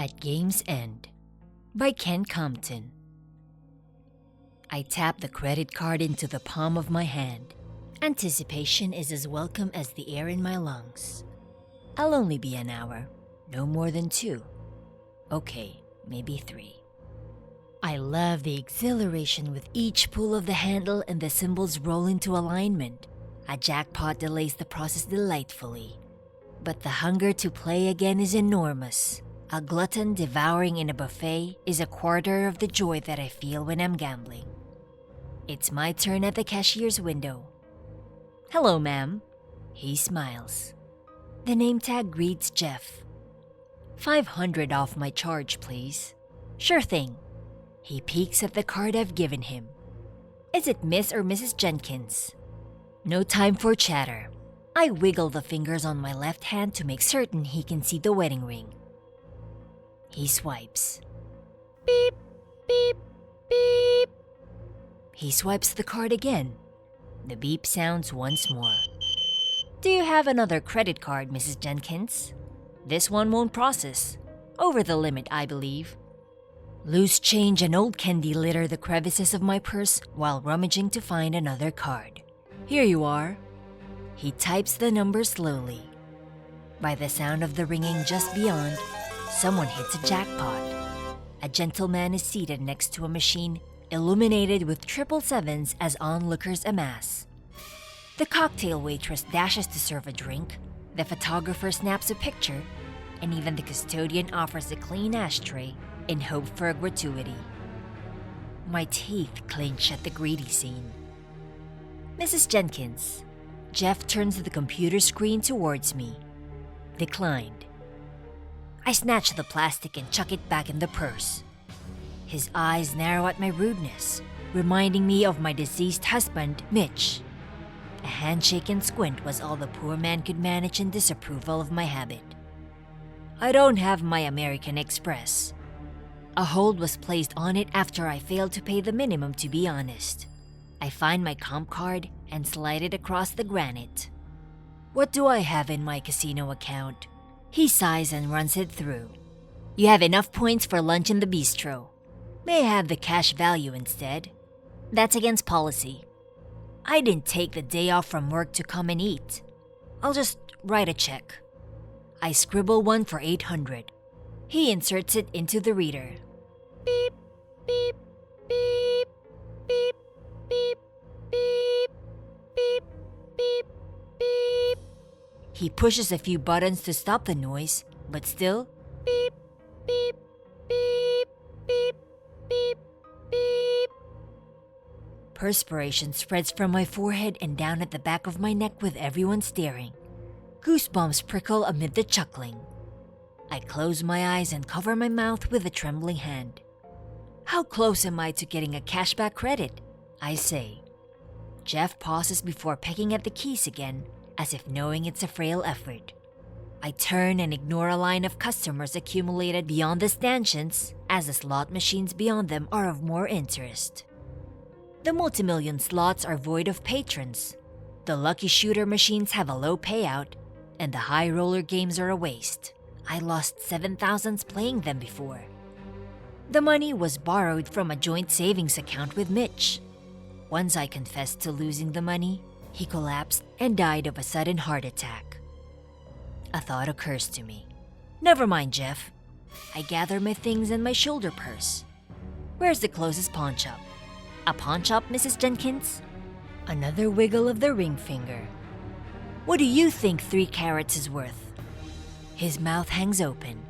At Game's End by Ken Compton. I tap the credit card into the palm of my hand. Anticipation is as welcome as the air in my lungs. I'll only be an hour, no more than 2. Okay, maybe 3. I love the exhilaration with each pull of the handle and the symbols roll into alignment. A jackpot delays the process delightfully. But the hunger to play again is enormous. A glutton devouring in a buffet is a quarter of the joy that I feel when I'm gambling. It's my turn at the cashier's window. "Hello, ma'am." He smiles. The name tag reads Jeff. "$500 off my charge, please." "Sure thing." He peeks at the card I've given him. "Is it Miss or Mrs. Jenkins?" No time for chatter. I wiggle the fingers on my left hand to make certain he can see the wedding ring. He swipes. Beep, beep, beep. He swipes the card again. The beep sounds once more. "Do you have another credit card, Mrs. Jenkins?" "This one won't process. Over the limit, I believe." Loose change and old candy litter the crevices of my purse while rummaging to find another card. "Here you are." He types the number slowly. By the sound of the ringing just beyond, someone hits a jackpot. A gentleman is seated next to a machine illuminated with 777s as onlookers amass. The cocktail waitress dashes to serve a drink, the photographer snaps a picture, and even the custodian offers a clean ashtray in hope for a gratuity. My teeth clench at the greedy scene. "Mrs. Jenkins." Jeff turns the computer screen towards me. Declined. I snatch the plastic and chuck it back in the purse. His eyes narrow at my rudeness, reminding me of my deceased husband, Mitch. A handshake and squint was all the poor man could manage in disapproval of my habit. "I don't have my American Express." A hold was placed on it after I failed to pay the minimum, to be honest. I find my comp card and slide it across the granite. "What do I have in my casino account?" He sighs and runs it through. "You have enough points for lunch in the bistro. May I have the cash value instead?" "That's against policy." "I didn't take the day off from work to come and eat. I'll just write a check." I scribble one for $800. He inserts it into the reader. Beep, beep, beep, beep, beep, beep, beep, beep, beep. He pushes a few buttons to stop the noise, but still, beep, beep, beep, beep, beep, beep. Perspiration spreads from my forehead and down at the back of my neck with everyone staring. Goosebumps prickle amid the chuckling. I close my eyes and cover my mouth with a trembling hand. "How close am I to getting a cashback credit?" I say. Jeff pauses before pecking at the keys again, as if knowing it's a frail effort. I turn and ignore a line of customers accumulated beyond the stanchions, as the slot machines beyond them are of more interest. The multimillion slots are void of patrons. The lucky shooter machines have a low payout, and the high roller games are a waste. I lost 7,000s playing them before. The money was borrowed from a joint savings account with Mitch. Once I confessed to losing the money, he collapsed and died of a sudden heart attack. A thought occurs to me. "Never mind, Jeff." I gather my things in my shoulder purse. "Where's the closest pawn shop?" "A pawn shop, Mrs. Jenkins?" Another wiggle of the ring finger. "What do you think 3 carats is worth?" His mouth hangs open.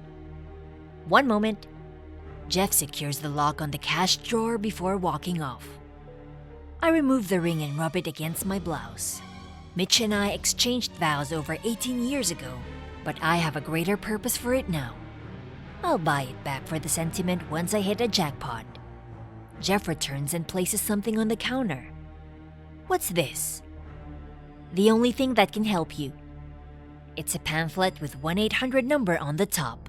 "One moment." Jeff secures the lock on the cash drawer before walking off. I remove the ring and rub it against my blouse. Mitch and I exchanged vows over 18 years ago, but I have a greater purpose for it now. I'll buy it back for the sentiment once I hit a jackpot. Jeff returns and places something on the counter. "What's this?" "The only thing that can help you." It's a pamphlet with 1-800 number on the top.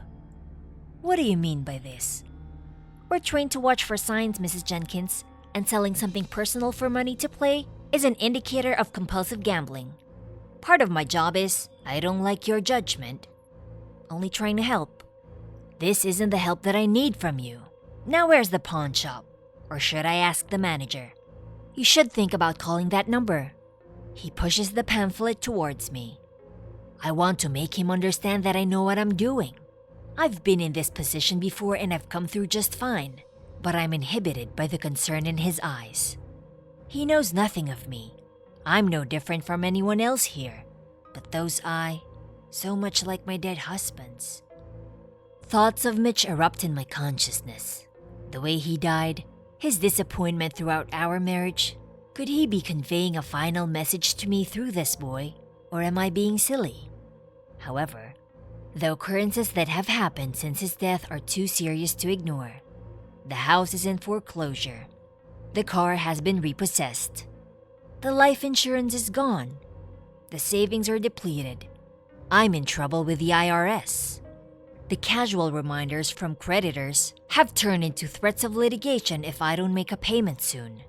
"What do you mean by this?" "We're trained to watch for signs, Mrs. Jenkins, and selling something personal for money to play is an indicator of compulsive gambling. Part of my job is, I don't like your judgment. Only trying to help." This isn't the help that I need from you. Now where's the pawn shop? Or should I ask the manager? You should think about calling that number. He pushes the pamphlet towards me. I want to make him understand that I know what I'm doing. I've been in this position before and I've come through just fine, but I'm inhibited by the concern in his eyes. He knows nothing of me. I'm no different from anyone else here, but those eyes, so much like my dead husband's. Thoughts of Mitch erupt in my consciousness. The way he died, his disappointment throughout our marriage. Could he be conveying a final message to me through this boy, or am I being silly? However, the occurrences that have happened since his death are too serious to ignore. The house is in foreclosure. The car has been repossessed. The life insurance is gone. The savings are depleted. I'm in trouble with the IRS. The casual reminders from creditors have turned into threats of litigation if I don't make a payment soon.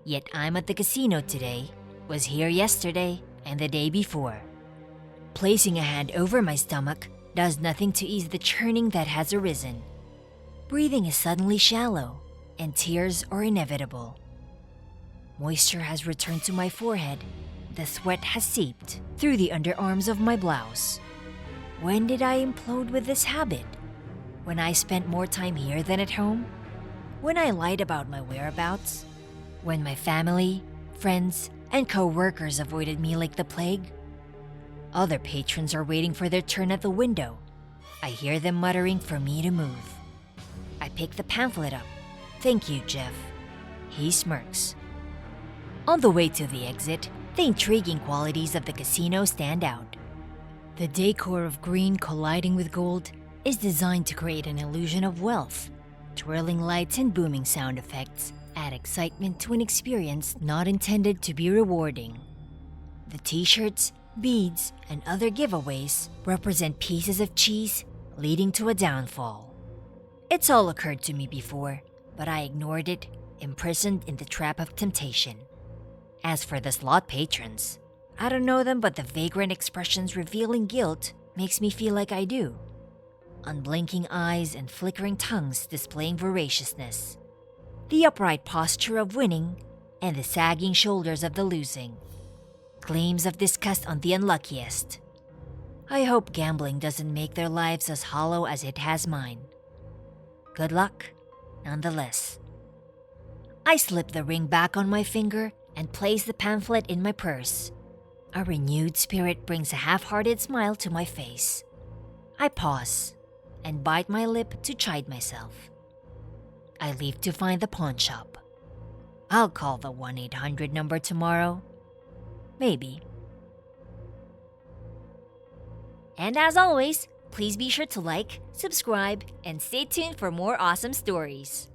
Yet I'm at the casino today, was here yesterday, and the day before. Placing a hand over my stomach does nothing to ease the churning that has arisen. Breathing is suddenly shallow, and tears are inevitable. Moisture has returned to my forehead. The sweat has seeped through the underarms of my blouse. When did I implode with this habit? When I spent more time here than at home? When I lied about my whereabouts? When my family, friends, and co-workers avoided me like the plague? Other patrons are waiting for their turn at the window. I hear them muttering for me to move. I pick the pamphlet up. Thank you, Jeff. He smirks. On the way to the exit, the intriguing qualities of the casino stand out. The decor of green colliding with gold is designed to create an illusion of wealth. Twirling lights and booming sound effects add excitement to an experience not intended to be rewarding. The t-shirts, beads, and other giveaways represent pieces of cheese leading to a downfall. It's all occurred to me before, but I ignored it, imprisoned in the trap of temptation. As for the slot patrons, I don't know them, but the vagrant expressions revealing guilt makes me feel like I do. Unblinking eyes and flickering tongues displaying voraciousness. The upright posture of winning and the sagging shoulders of the losing. Gleams of disgust on the unluckiest. I hope gambling doesn't make their lives as hollow as it has mine. Good luck, nonetheless. I slip the ring back on my finger and place the pamphlet in my purse. A renewed spirit brings a half-hearted smile to my face. I pause and bite my lip to chide myself. I leave to find the pawn shop. I'll call the 1-800 number tomorrow. Maybe. And as always, please be sure to like, subscribe, and stay tuned for more awesome stories.